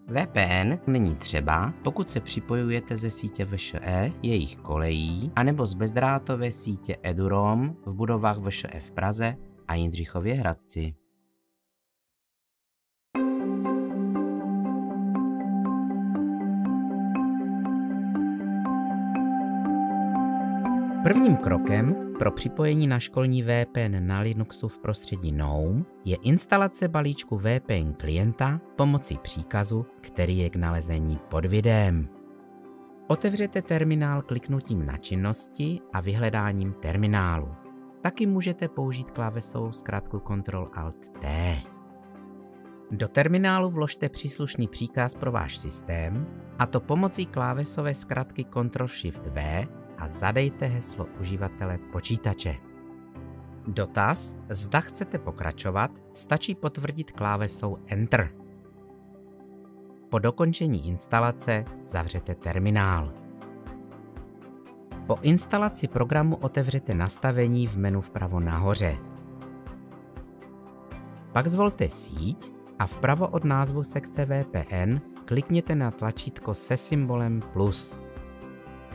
VPN není třeba, pokud se připojujete ze sítě VŠE, jejich kolejí, anebo z bezdrátové sítě Eduroam v budovách VŠE v Praze a Jindřichově Hradci. Prvním krokem pro připojení na školní VPN na Linuxu v prostředí GNOME je instalace balíčku VPN klienta pomocí příkazu, který je k nalezení pod videem. Otevřete terminál kliknutím na činnosti a vyhledáním terminálu. Taky můžete použít klávesovou zkratku Ctrl-Alt-T. Do terminálu vložte příslušný příkaz pro váš systém, a to pomocí klávesové zkratky Ctrl-Shift-V, a zadejte heslo uživatele počítače. Dotaz, zda chcete pokračovat, stačí potvrdit klávesou Enter. Po dokončení instalace zavřete terminál. Po instalaci programu otevřete nastavení v menu vpravo nahoře. Pak zvolte síť a vpravo od názvu sekce VPN klikněte na tlačítko se symbolem plus.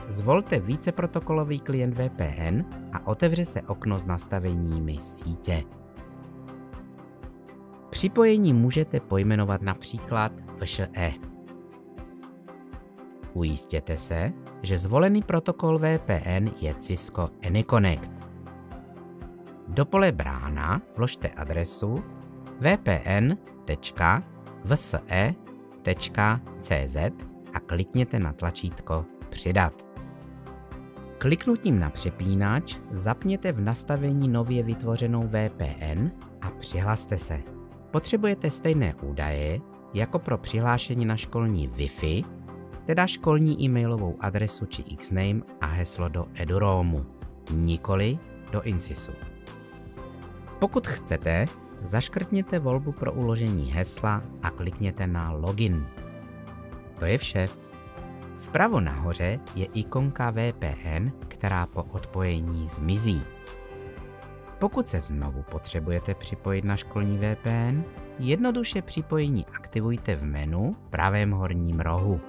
Zvolte víceprotokolový klient VPN a otevře se okno s nastaveními sítě. Připojení můžete pojmenovat například VŠE. Ujistěte se, že zvolený protokol VPN je Cisco AnyConnect. Do pole brána vložte adresu vpn.vse.cz a klikněte na tlačítko Přidat. Kliknutím na přepínač zapněte v nastavení nově vytvořenou VPN a přihlaste se. Potřebujete stejné údaje jako pro přihlášení na školní Wi-Fi, teda školní e-mailovou adresu či xname a heslo do Eduroamu, nikoli do Insysu. Pokud chcete, zaškrtněte volbu pro uložení hesla a klikněte na Login. To je vše. Vpravo nahoře je ikonka VPN, která po odpojení zmizí. Pokud se znovu potřebujete připojit na školní VPN, jednoduše připojení aktivujte v menu v pravém horním rohu.